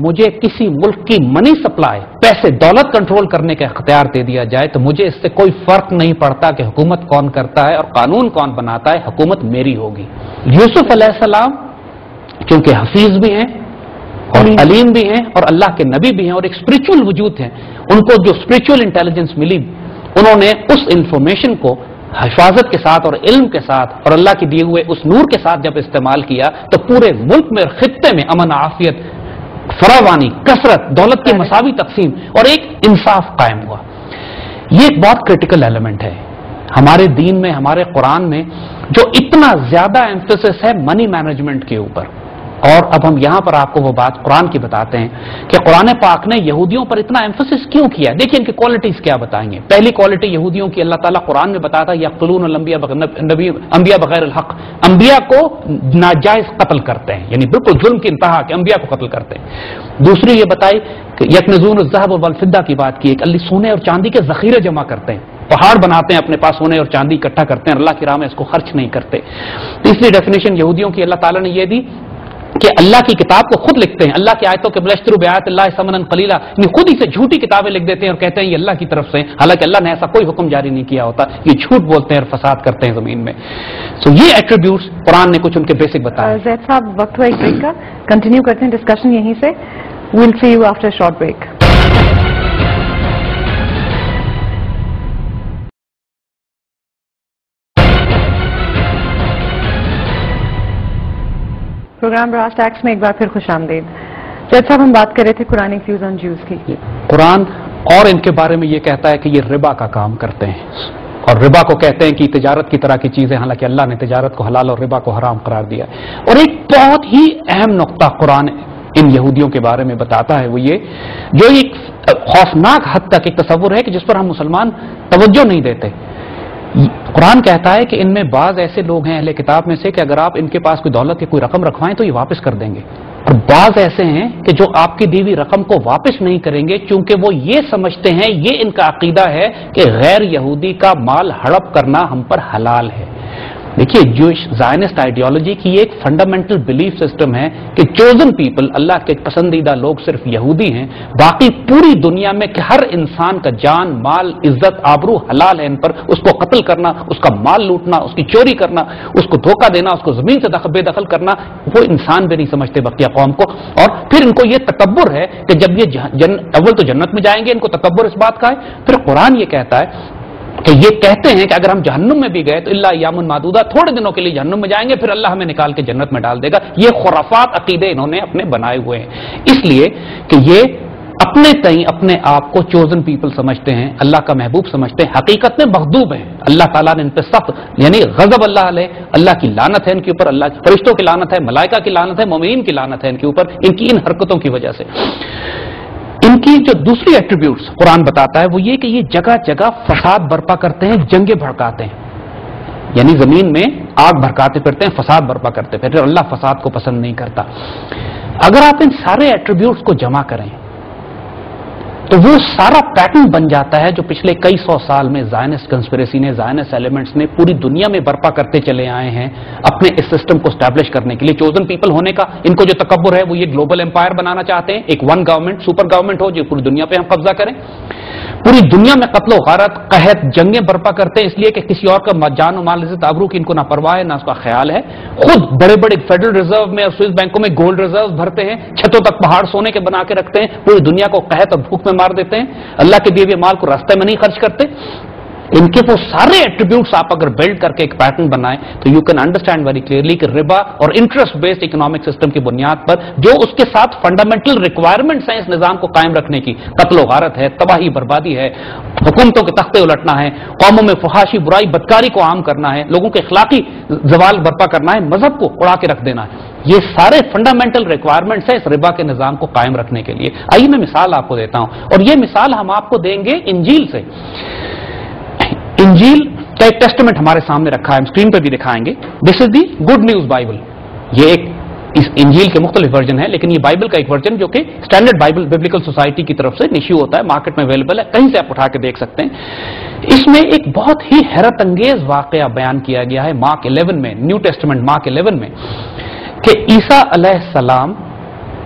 مجھے کسی ملک کی منی سپلائی، پیسے دولت کنٹرول کرنے کا اختیار دے دیا جائے تو مجھے اس سے کوئی فرق نہیں پڑتا کہ حکومت کون کرتا ہے اور قانون کون بناتا ہے، حکومت میری ہوگی۔ یوسف علیہ السلام چونکہ حفیظ بھی ہیں اور علیم بھی ہیں اور اللہ کے نبی بھی ہیں اور ایک اسپرچل وجود ہیں، ان کو جو اسپرچل انٹیلیجنس ملی، انہوں نے اس انفارمیشن کو حفاظت کے ساتھ اور علم کے ساتھ اور اللہ کے دیے ہوئے اس نور کے ساتھ جب استعمال کیا تو پورے ملک میں اور خطے میں امن، عافیت، فراوانی، کثرت، دولت کی مساوی تقسیم اور ایک انصاف قائم ہوا۔ یہ ایک بہت کریٹیکل ایلیمنٹ ہے ہمارے دین میں، ہمارے قرآن میں، جو اتنا زیادہ ایمفیسس ہے منی مینجمنٹ کے اوپر۔ اور اب ہم یہاں پر آپ کو وہ بات قرآن کی بتاتے ہیں کہ قرآن پاک نے یہودیوں پر اتنا ایمفیسس کیوں کیا ہے۔ دیکھیں ان کی کوالٹیز کیا بتائیں گے۔ پہلی کوالٹی یہودیوں کی اللہ تعالیٰ قرآن میں بتاتا ہے یقتلون الانبیاء انبیاء بغیر الحق، انبیاء کو ناجائز قتل کرتے ہیں، یعنی بالکل جرم کی انتہا کہ انبیاء کو قتل کرتے ہیں۔ دوسری یہ بتائی کہ یکنزون الذهب والفضہ کی بات کی، کہ سونے اور چاندی کے ذخیرے جمع کرتے ہیں، پہاڑ بناتے ہیں اپنے پاس، سونے اور چاندی اکٹھا کرتے ہیں، اللہ کی راہ میں اس کو خرچ نہیں کرتے۔ تیسری ڈیفینیشن یہودیوں کی اللہ تعالیٰ نے یہ دی کہ اللہ کی کتاب کو خود لکھتے ہیں، اللہ کی آیتوں کے بلشترو بیات اللہ ثمنا قلیلا، یعنی خود ہی سے جھوٹی کتابیں لکھ دیتے ہیں اور کہتے ہیں یہ اللہ کی طرف سے، حالانکہ اللہ نے ایسا کوئی حکم جاری نہیں کیا ہوتا، یہ جھوٹ بولتے ہیں اور فساد کرتے ہیں زمین میں۔ سو یہ ایٹریبیوٹس قرآن نے کچھ ان کے بیسک بتائے۔ زید صاحب وقت ہوا ایک بریک کا، کنٹینیو کرتے ہیں ڈسکشن یہیں سے، well see you after short break. Program brass tacks میں ایک بار پھر خوش آمدید۔ جج صاحب ہم بات کر رہے تھے قرآن ویوز آن جیوز کی۔ قرآن اور ان کے بارے میں یہ کہتا ہے کہ یہ ربا کا کام کرتے ہیں اور ربا کو کہتے ہیں کہ تجارت کی طرح کی چیزیں، حالانکہ اللہ نے تجارت کو حلال اور ربا کو حرام قرار دیا ہے۔ اور ایک بہت ہی اہم نقطہ قرآن ان یہودیوں کے بارے میں بتاتا ہے، وہ یہ جو ایک خوفناک حد تک ایک تصور ہے کہ جس پر ہم مسلمان توجہ نہیں دیتے۔ قرآن کہتا ہے کہ ان میں بعض ایسے لوگ ہیں اہل کتاب میں سے کہ اگر آپ ان کے پاس کوئی دولت یا کوئی رقم رکھوائیں تو یہ واپس کر دیں گے، اور بعض ایسے ہیں کہ جو آپ کی دی ہوئی رقم کو واپس نہیں کریں گے چونکہ وہ یہ سمجھتے ہیں، یہ ان کا عقیدہ ہے کہ غیر یہودی کا مال ہڑپ کرنا ہم پر حلال ہے۔ دیکھیے جوش زائنسٹ آئیڈیالوجی کی ایک فنڈامنٹل بلیف سسٹم ہے کہ چوزن پیپل، اللہ کے پسندیدہ لوگ صرف یہودی ہیں، باقی پوری دنیا میں کہ ہر انسان کا جان، مال، عزت، آبرو حلال ہے ان پر، اس کو قتل کرنا، اس کا مال لوٹنا، اس کی چوری کرنا، اس کو دھوکہ دینا، اس کو زمین سے بے دخل کرنا، وہ انسان بھی نہیں سمجھتے بقیہ قوم کو۔ اور پھر ان کو یہ تکبر ہے کہ جب یہ اول تو جنت میں جائیں گے، ان کو تکبر اس بات کا ہے، پھر قرآن یہ کہتا ہے کہ یہ کہتے ہیں کہ اگر ہم جہنم میں بھی گئے تو اللہ ایام معدودہ، تھوڑے دنوں کے لیے جہنم میں جائیں گے، پھر اللہ ہمیں نکال کے جنت میں ڈال دے گا۔ یہ خرافات عقیدے انہوں نے اپنے بنائے ہوئے ہیں، اس لیے کہ یہ اپنے تئیں اپنے آپ کو چوزن پیپل سمجھتے ہیں، اللہ کا محبوب سمجھتے ہیں، حقیقت میں مغضوب ہیں۔ اللہ تعالیٰ نے ان پہ سخت یعنی غضب اللہ علیہ، اللہ کی لعنت ہے ان کے اوپر، اللہ فرشتوں کی لعنت ہے، ملائکہ کی لعنت ہے، مومنین کی لعنت ہے ان کے اوپر، ان کی ان حرکتوں کی وجہ سے۔ ان کی جو دوسری ایٹریبیوٹس قرآن بتاتا ہے وہ یہ کہ یہ جگہ جگہ فساد برپا کرتے ہیں، جنگیں بھڑکاتے ہیں، یعنی زمین میں آگ بھڑکاتے پھرتے ہیں، فساد برپا کرتے پھرتے، اور اللہ فساد کو پسند نہیں کرتا۔ اگر آپ ان سارے ایٹریبیوٹس کو جمع کریں تو وہ سارا پیٹرن بن جاتا ہے جو پچھلے کئی سو سال میں زائنسٹ کنسپریسی نے، زائنسٹ ایلیمنٹس نے پوری دنیا میں برپا کرتے چلے آئے ہیں اپنے اس سسٹم کو اسٹیبلش کرنے کے لیے۔ چوزن پیپل ہونے کا ان کو جو تکبر ہے وہ یہ گلوبل امپائر بنانا چاہتے ہیں، ایک ون گورنمنٹ، سپر گورنمنٹ ہو جو پوری دنیا پہ ہم قبضہ کریں، پوری دنیا میں قتل و غارت، قحط، جنگیں برپا کرتے ہیں اس لیے کہ کسی اور کا جان و مال، عزت، آبرو کی ان کو نہ پرواہ ہے نہ اس کا خیال ہے۔ خود بڑے بڑے فیڈرل ریزرو میں اور سوئس بینکوں میں گولڈ ریزرو بھرتے ہیں، چھتوں تک پہاڑ سونے کے بنا کے رکھتے ہیں، پوری دنیا کو قحط اور بھوک میں مار دیتے ہیں، اللہ کے دیے ہوئے مال کو راستے میں نہیں خرچ کرتے۔ ان کے وہ سارے ایٹریبیوٹس آپ اگر بلڈ کر کے ایک پیٹرن بنائیں تو you can understand very clearly کہ ربا اور انٹرسٹ بیسڈ اکنامک سسٹم کی بنیاد پر جو اس کے ساتھ فنڈامنٹل ریکوائرمنٹس ہیں اس نظام کو قائم رکھنے کی، قتل و غارت ہے، تباہی بربادی ہے، حکومتوں کے تختے الٹنا ہے، قوموں میں فحاشی، برائی، بدکاری کو عام کرنا ہے، لوگوں کے اخلاقی زوال برپا کرنا ہے، مذہب کو اڑا کے رکھ دینا ہے، یہ سارے فنڈامنٹل ریکوائرمنٹس ہیں اس ربا کے نظام کو قائم رکھنے کے لیے۔ آئیے میں مثال آپ کو دیتا ہوں، اور یہ مثال ہم آپ کو دیں گے انجیل سے۔ انجیل کا ایک ٹیسٹمنٹ ہمارے سامنے رکھا ہے، ہم اسکرین پہ بھی دکھائیں گے۔ دس از دی گڈ نیوز بائبل۔ یہ ایک اس انجیل کے مختلف ورژن ہے، لیکن یہ بائبل کا ایک ورژن جو کہ اسٹینڈرڈ بائبل ببلیکل سوسائٹی کی طرف سے ایشو ہوتا ہے، مارکیٹ میں اویلیبل ہے، کہیں سے آپ اٹھا کے دیکھ سکتے ہیں۔ اس میں ایک بہت ہی حیرت انگیز واقعہ بیان کیا گیا ہے مارک 11 میں، نیو ٹیسٹمنٹ مارک 11 میں، کہ عیسیٰ علیہ السلام